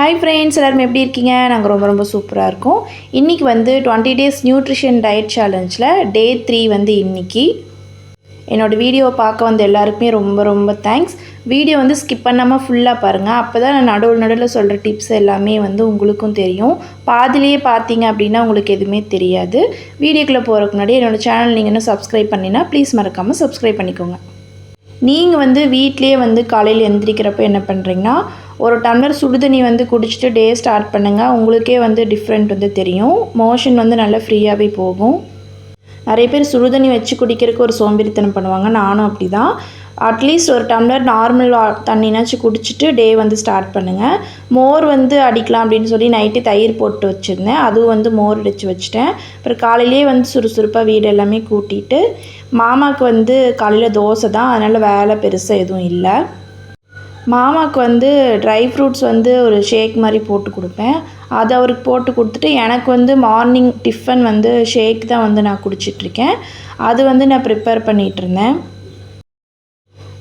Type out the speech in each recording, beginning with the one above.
Hi friends, எல்லாரும் எப்படி இருக்கீங்க? நாங்கள் ரொம்ப ரொம்ப சூப்பராக இருக்கோம். இன்றைக்கி வந்து 20 டேஸ் நியூட்ரிஷன் டயட் சேலஞ்சில் டே 3 வந்து இன்றைக்கி. என்னோடய வீடியோவை பார்க்க வந்து எல்லாருக்குமே ரொம்ப ரொம்ப தேங்க்ஸ். வீடியோ வந்து ஸ்கிப் பண்ணாமல் ஃபுல்லாக பாருங்கள். அப்போ தான் நான் நடுவில் சொல்கிற டிப்ஸ் எல்லாமே வந்து உங்களுக்கும் தெரியும். பாதிலேயே பார்த்தீங்க அப்படின்னா உங்களுக்கு எதுவுமே தெரியாது. வீடியோக்குள்ளே போகிறதுக்கு முன்னாடி என்னோடய சேனல் நீங்கள் இன்னும் சப்ஸ்கிரைப் பண்ணினா ப்ளீஸ் மறக்காமல் சப்ஸ்கிரைப் பண்ணிக்கோங்க. நீங்கள் வந்து வீட்டிலேயே வந்து காலையில் எந்திரிக்கிறப்ப என்ன பண்ணுறீங்கன்னா, ஒரு டம்ளர் சுடுதண்ணி வந்து குடிச்சிட்டு டே ஸ்டார்ட் பண்ணுங்கள். உங்களுக்கே வந்து டிஃப்ரெண்ட் வந்து தெரியும். மோஷன் வந்து நல்லா ஃப்ரீயாகவே போகும். நிறைய பேர் சுடுதண்ணி வச்சு குடிக்கிறதுக்கு ஒரு சோம்பேறித்தனம் பண்ணுவாங்க. நானும் அப்படி தான். அட்லீஸ்ட் ஒரு டம்ளர் நார்மல் தண்ணினாச்சும் குடிச்சிட்டு டே வந்து ஸ்டார்ட் பண்ணுங்கள். மோர் வந்து அடிக்கலாம் அப்படின்னு சொல்லி நைட்டு தயிர் போட்டு வச்சுருந்தேன். அதுவும் வந்து மோர் அடித்து வச்சுட்டேன். அப்புறம் காலையிலே வந்து சுறுசுறுப்பாக வீடு எல்லாமே கூட்டிகிட்டு, மாமாவுக்கு வந்து காலையில் தோசை தான், அதனால் வேலை பெருசாக எதுவும் இல்லை. மாமாவுக்கு வந்து ட்ரை ஃப்ரூட்ஸ் வந்து ஒரு ஷேக் மாதிரி போட்டு கொடுப்பேன். அது அவருக்கு போட்டு கொடுத்துட்டு, எனக்கு வந்து மார்னிங் டிஃபன் வந்து ஷேக் தான் வந்து நான் குடிச்சிட்ருக்கேன். அது வந்து நான் ப்ரிப்பேர் பண்ணிகிட்ருந்தேன்.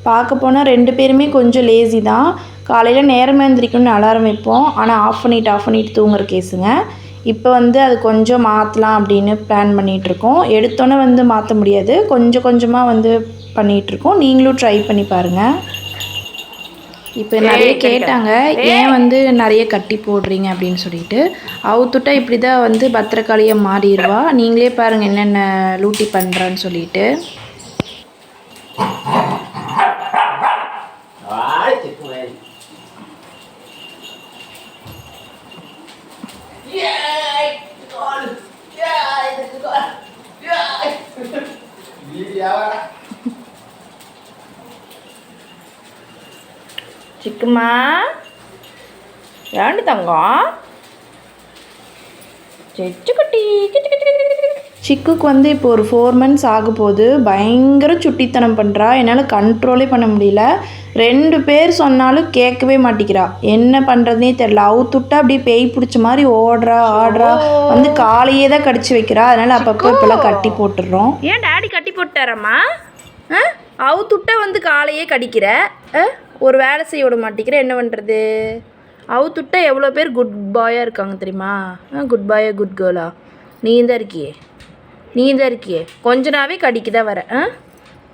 பார்க்க போனால் 2 பேருமே கொஞ்சம் லேசி தான். காலையில் நேரமாக எழுந்திரிக்கணும்னு அலாரம் வைப்போம், ஆனால் ஆஃப் பண்ணிவிட்டு தூங்குற கேஸுங்க. இப்போ வந்து அது கொஞ்சம் மாற்றலாம் அப்படின்னு பிளான் பண்ணிகிட்ருக்கோம். எடுத்தோன்னே வந்து மாற்ற முடியாது, கொஞ்சம் கொஞ்சமாக வந்து பண்ணிகிட்ருக்கோம். நீங்களும் ட்ரை பண்ணி பாருங்கள். இப்போ நிறைய கேட்டாங்க, ஏன் வந்து நிறைய கட்டி போடுறீங்க அப்படின்னு சொல்லிட்டு. அவுத்துட்டா இப்படி தான் வந்து பத்திரக்காளியாக மாறிடுவா. நீங்களே பாருங்கள் என்னென்ன லூட்டி பண்ணுறான்னு சொல்லிட்டு. சிக்குமா ஏண்டு தங்கம், செச்சுக்குட்டி. சிக்குக்கு வந்து இப்போ ஒரு 4 months ஆக போகுது. பயங்கர சுட்டித்தனம் பண்ணுறா. என்னால் கண்ட்ரோலே பண்ண முடியல. 2 பேர் சொன்னாலும் கேட்கவே மாட்டேங்கிறா. என்ன பண்ணுறதுனே தெரில. அவுத்துட்டா அப்படியே பேய் பிடிச்ச மாதிரி ஆடுறா. வந்து காலையே தான் கடிச்சு வைக்கிறா. அதனால் அப்பப்போ இப்போல்லாம் கட்டி போட்டுடுறோம். ஏன் டேடி கட்டி போட்டாரம்மா? அவுத்துட்டா வந்து காலையே கடிக்கிற, ஒரு வேலை செய்ய விட மாட்டேங்கிற, என்ன பண்ணுறது? அவுத்துட்டா எவ்வளோ பேர் குட் பாயாக இருக்காங்க தெரியுமா? குட் பாயா குட் கேர்ளா? நீ தான் இருக்கியே. கொஞ்ச நாவே கடிக்கு தான் வர.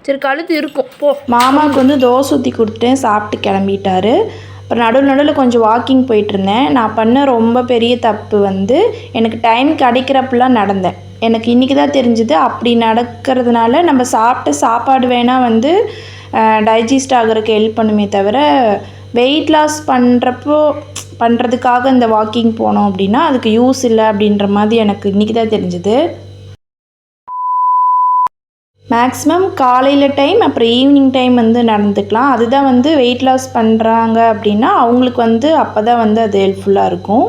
சரி, கழுத்து இருக்கும் போ. மாமாவுக்கு வந்து தோசை ஊற்றி கொடுத்துட்டேன், சாப்பிட்டு கிளம்பிட்டாரு. அப்புறம் நடுவில் கொஞ்சம் வாக்கிங் போயிட்டுருந்தேன். நான் பண்ண ரொம்ப பெரிய தப்பு வந்து, எனக்கு டைம் கிடைக்கிறப்பெல்லாம் நடந்தேன். எனக்கு இன்றைக்கி தான் தெரிஞ்சுது, அப்படி நடக்கிறதுனால நம்ம சாப்பிட்ட சாப்பாடு வேணால் வந்து டைஜஸ்ட் ஆகிறதுக்கு ஹெல்ப் பண்ணுமே தவிர, வெயிட் லாஸ் பண்ணுறதுக்காக இந்த வாக்கிங் போனோம் அப்படின்னா அதுக்கு யூஸ் இல்லை அப்படின்ற மாதிரி எனக்கு இன்றைக்கி தான் தெரிஞ்சுது. மேக்ஸிமம் காலையில் டைம் அப்புறம் ஈவினிங் டைம் வந்து நடந்துக்கலாம். அதுதான் வந்து வெயிட் லாஸ் பண்ணுறாங்க அப்படின்னா அவங்களுக்கு வந்து அப்போ தான் வந்து அது ஹெல்ப்ஃபுல்லாக இருக்கும்.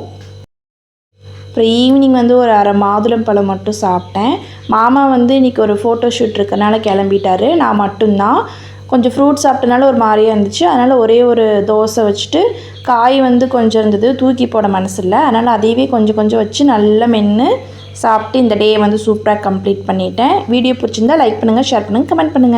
அப்புறம் ஈவினிங் வந்து ஒரு அரை மாதுளம் பழம் மட்டும் சாப்பிட்டேன். மாமா வந்து இன்றைக்கி ஒரு ஃபோட்டோ ஷூட் இருக்கனால கிளம்பிட்டாரு. நான் மட்டும்தான். கொஞ்சம் ஃப்ரூட் சாப்பிட்டனால ஒரு மாதிரியாக இருந்துச்சு. அதனால் ஒரே ஒரு தோசை வச்சுட்டு, காய் வந்து கொஞ்சம் இருந்தது, தூக்கி போட மனசு இல்லை. அதனால் அதையவே கொஞ்சம் வச்சு நல்லா மென்று சாப்பிட்டு இந்த டே வந்து சூப்பராக கம்ப்ளீட் பண்ணிட்டேன். வீடியோ பிடிச்சிருந்தா லைக் பண்ணுங்கள், ஷேர் பண்ணுங்கள், கமெண்ட் பண்ணுங்கள்.